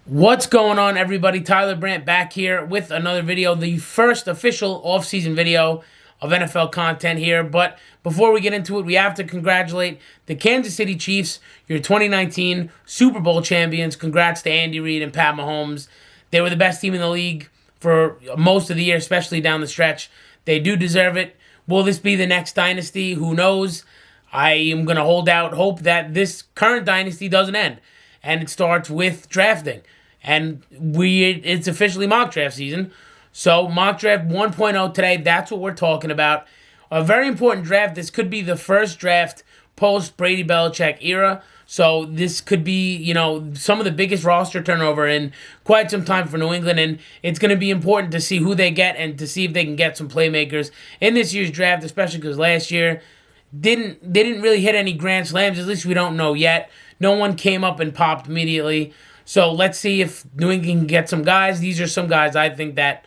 What's going on, everybody? Tyler Brandt back here with another video, the first official offseason video of NFL content here. But before we get into it, we have to congratulate the Kansas City Chiefs, your 2019 Super Bowl champions. Congrats to Andy Reid and Pat Mahomes. They were the best team in the league for most of the year, especially down the stretch. They do deserve it. Will this be the next dynasty? Who knows? I am going to hold out hope that this current dynasty doesn't end, and it starts with drafting. And it's officially mock draft season. So mock draft 1.0 today, that's what we're talking about. A very important draft. This could be the first draft post Brady Belichick era. So this could be, some of the biggest roster turnover in quite some time for New England, and it's going to be important to see who they get and to see if they can get some playmakers in this year's draft, especially because last year they didn't really hit any grand slams. At least we don't know yet. No one came up and popped immediately. So let's see if New England can get some guys. These are some guys I think that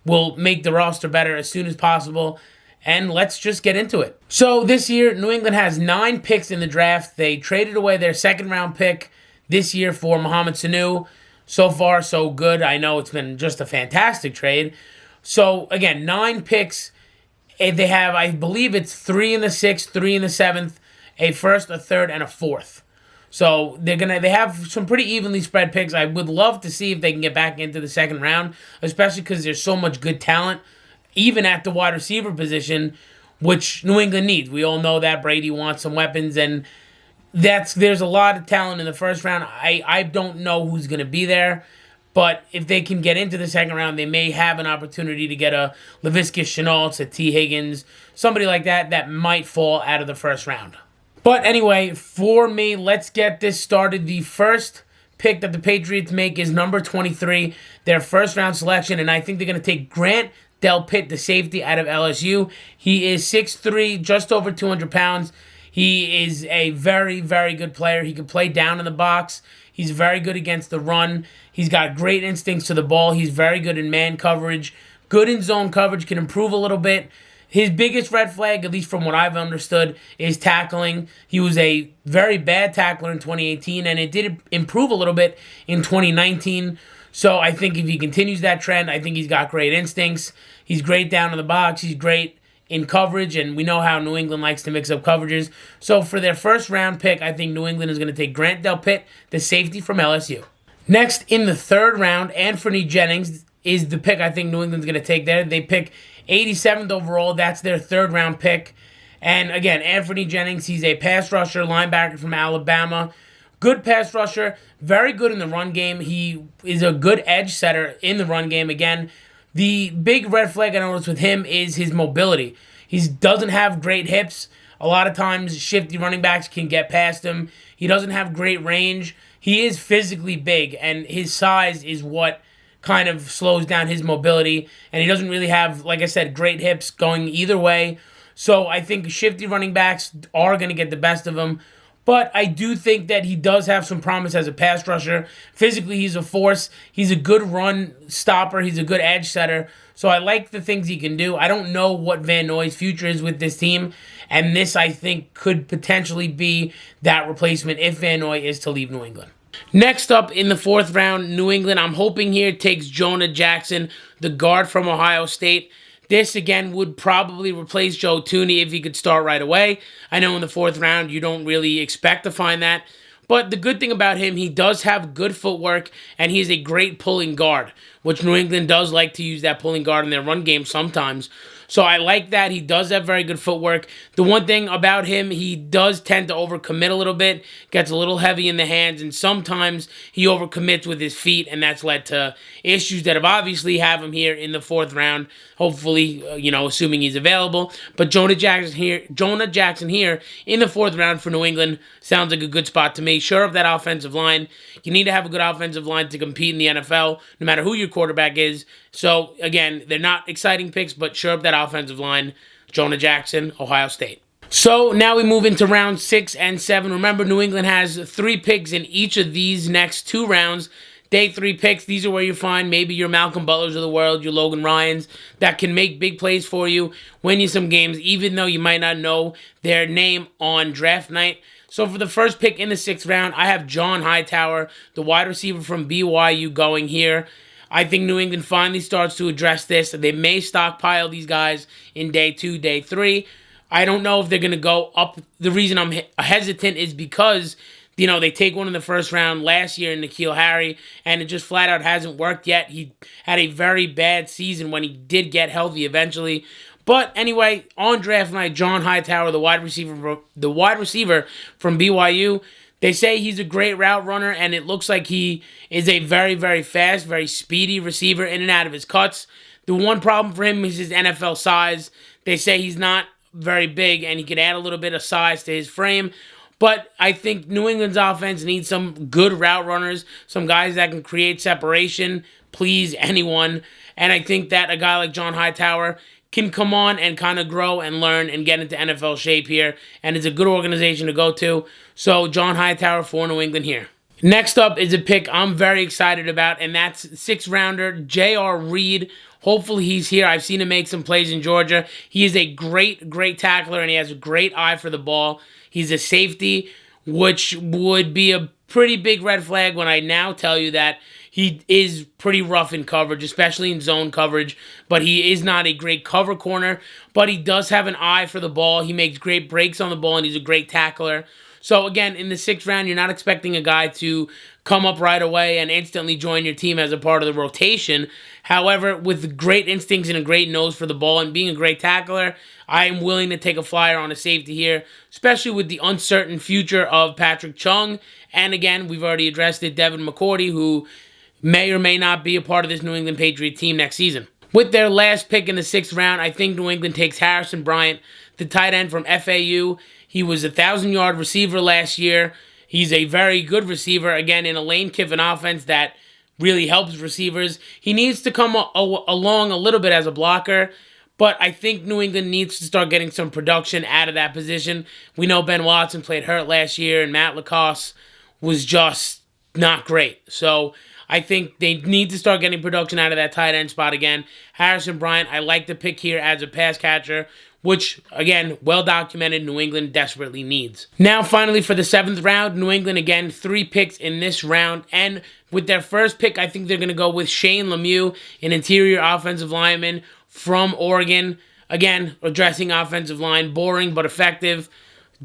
will make the roster better as soon as possible. And let's just get into it. So this year, New England has 9 picks in the draft. They traded away their second-round pick this year for Mohamed Sanu. So far, so good. I know it's been just a fantastic trade. So, again, 9 picks. They have, I believe it's 3 in the 6th, 3 in the 7th, a first, a third, and a fourth. So they have some pretty evenly spread picks. I would love to see if they can get back into the second round, especially because there's so much good talent, even at the wide receiver position, which New England needs. We all know that Brady wants some weapons, and there's a lot of talent in the first round. I don't know who's going to be there, but if they can get into the second round, they may have an opportunity to get a Laviska Shenault, a T. Higgins, somebody like that might fall out of the first round. But anyway, for me, let's get this started. The first pick that the Patriots make is number 23, their first round selection, and I think they're going to take Grant Delpit, the safety out of LSU. He is 6'3", just over 200 pounds. He is a very, very good player. He can play down in the box. He's very good against the run. He's got great instincts to the ball. He's very good in man coverage, good in zone coverage, can improve a little bit. His biggest red flag, at least from what I've understood, is tackling. He was a very bad tackler in 2018, and it did improve a little bit in 2019. So I think if he continues that trend, I think he's got great instincts. He's great down in the box. He's great in coverage, and we know how New England likes to mix up coverages. So for their first round pick, I think New England is going to take Grant Delpit, the safety from LSU. Next, in the third round, Anfernee Jennings is the pick I think New England's going to take there. They pick 87th overall. That's their third round pick. And again, Anfernee Jennings, he's a pass rusher, linebacker from Alabama. Good pass rusher, very good in the run game. He is a good edge setter in the run game. Again, the big red flag I noticed with him is his mobility. He doesn't have great hips. A lot of times, shifty running backs can get past him. He doesn't have great range. He is physically big, and his size is what kind of slows down his mobility, and he doesn't really have, like I said, great hips going either way. So I think shifty running backs are going to get the best of him, but I do think that he does have some promise as a pass rusher. Physically, he's a force. He's a good run stopper. He's a good edge setter. So I like the things he can do. I don't know what Van Noy's future is with this team, and this, I think, could potentially be that replacement if Van Noy is to leave New England. Next up in the fourth round, New England, I'm hoping here takes Jonah Jackson, the guard from Ohio State. This, again, would probably replace Joe Thuney if he could start right away. I know in the fourth round you don't really expect to find that. But the good thing about him, he does have good footwork, and he's a great pulling guard, which New England does like to use that pulling guard in their run game sometimes. So I like that. He does have very good footwork. The one thing about him, he does tend to overcommit a little bit, gets a little heavy in the hands, and sometimes he overcommits with his feet, and that's led to issues that have obviously have him here in the fourth round, hopefully, assuming he's available. But Jonah Jackson here in the fourth round for New England sounds like a good spot to me. Sure, of that offensive line. You need to have a good offensive line to compete in the NFL, no matter who your quarterback is. So, again, they're not exciting picks, but sure up that offensive line. Jonah Jackson, Ohio State. So, now we move into round 6 and 7. Remember, New England has 3 picks in each of these next 2 rounds. Day 3 picks, these are where you find maybe your Malcolm Butlers of the world, your Logan Ryans, that can make big plays for you, win you some games, even though you might not know their name on draft night. So for the first pick in the 6th round, I have John Hightower, the wide receiver from BYU, going here. I think New England finally starts to address this. They may stockpile these guys in day 2, day 3. I don't know if they're going to go up. The reason I'm hesitant is because, you know, they take one in the first round last year in N'Keal Harry, and it just flat out hasn't worked yet. He had a very bad season when he did get healthy eventually. But anyway, on draft night, John Hightower, the wide receiver from BYU, they say he's a great route runner, and it looks like he is a very, very fast, very speedy receiver in and out of his cuts. The one problem for him is his NFL size. They say he's not very big, and he could add a little bit of size to his frame. But I think New England's offense needs some good route runners, some guys that can create separation, please anyone. And I think that a guy like John Hightower can come on and kind of grow and learn and get into NFL shape here. And it's a good organization to go to. So John Hightower for New England here. Next up is a pick I'm very excited about, and that's 6th rounder, J.R. Reed. Hopefully he's here. I've seen him make some plays in Georgia. He is a great, great tackler, and he has a great eye for the ball. He's a safety, which would be a pretty big red flag when I now tell you that he is pretty rough in coverage, especially in zone coverage, but he is not a great cover corner, but he does have an eye for the ball. He makes great breaks on the ball, and he's a great tackler. So again, in the 6th round, you're not expecting a guy to come up right away and instantly join your team as a part of the rotation. However, with great instincts and a great nose for the ball and being a great tackler, I am willing to take a flyer on a safety here, especially with the uncertain future of Patrick Chung. And again, we've already addressed it, Devin McCourty, who may or may not be a part of this New England Patriot team next season. With their last pick in the 6th round, I think New England takes Harrison Bryant, the tight end from FAU. He was a 1,000-yard receiver last year. He's a very good receiver, again, in a Lane Kiffin offense that really helps receivers. He needs to come along a little bit as a blocker, but I think New England needs to start getting some production out of that position. We know Ben Watson played hurt last year, and Matt Lacoste was just not great. So I think they need to start getting production out of that tight end spot again. Harrison Bryant, I like the pick here as a pass catcher, which, again, well-documented, New England desperately needs. Now, finally, for the 7th round, New England, again, 3 picks in this round. And with their first pick, I think they're going to go with Shane Lemieux, an interior offensive lineman from Oregon. Again, addressing offensive line, boring but effective.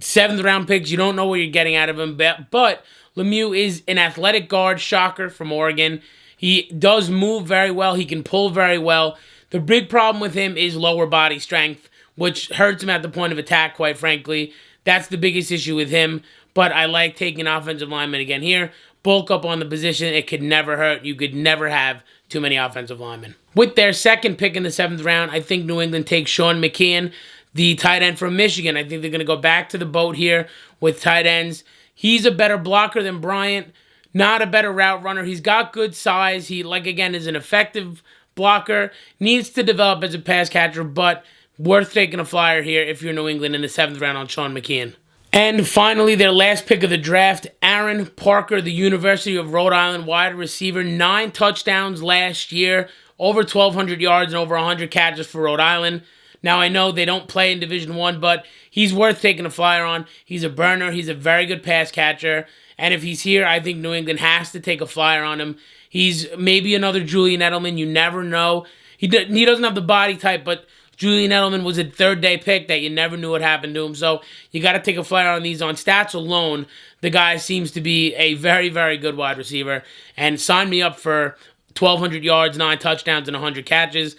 7th round picks, you don't know what you're getting out of him. But Lemieux is an athletic guard, shocker, from Oregon. He does move very well. He can pull very well. The big problem with him is lower body strength, which hurts him at the point of attack, quite frankly. That's the biggest issue with him. But I like taking an offensive lineman again here. Bulk up on the position. It could never hurt. You could never have too many offensive linemen. With their second pick in the 7th round, I think New England takes Sean McKeon, the tight end from Michigan. I think they're going to go back to the boat here with tight ends. He's a better blocker than Bryant, not a better route runner. He's got good size. He, like, again, is an effective blocker. Needs to develop as a pass catcher, but worth taking a flyer here if you're New England in the 7th round on Sean McKeon. And finally, their last pick of the draft, Aaron Parker, the University of Rhode Island wide receiver. 9 touchdowns last year, over 1,200 yards and over 100 catches for Rhode Island. Now, I know they don't play in Division I, but he's worth taking a flyer on. He's a burner. He's a very good pass catcher. And if he's here, I think New England has to take a flyer on him. He's maybe another Julian Edelman. You never know. He doesn't have the body type, but Julian Edelman was a 3rd-day pick that you never knew what happened to him. So you got to take a flyer on these. On stats alone, the guy seems to be a very, very good wide receiver. And sign me up for 1,200 yards, 9 touchdowns, and 100 catches.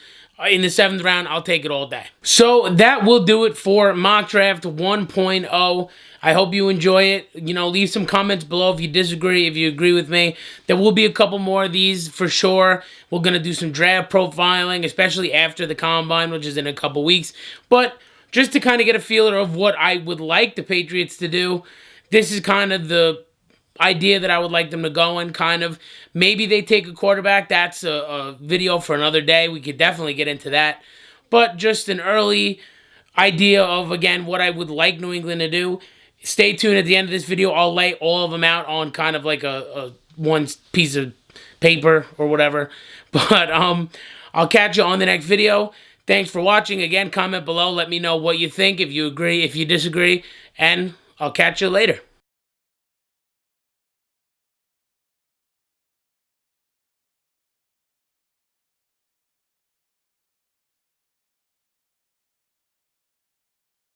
In the 7th round, I'll take it all day. So that will do it for Mock Draft 1.0. I hope you enjoy it. You know, leave some comments below if you disagree, if you agree with me. There will be a couple more of these for sure. We're going to do some draft profiling, especially after the Combine, which is in a couple weeks. But just to kind of get a feeler of what I would like the Patriots to do, this is kind of the idea that I would like them to go in, kind of. Maybe they take a quarterback. That's a video for another day. We could definitely get into that. But just an early idea of, again, what I would like New England to do. Stay tuned at the end of this video. I'll lay all of them out on kind of like a one piece of paper or whatever. But I'll catch you on the next video. Thanks for watching. Again, comment below. Let me know what you think, if you agree, if you disagree. And I'll catch you later.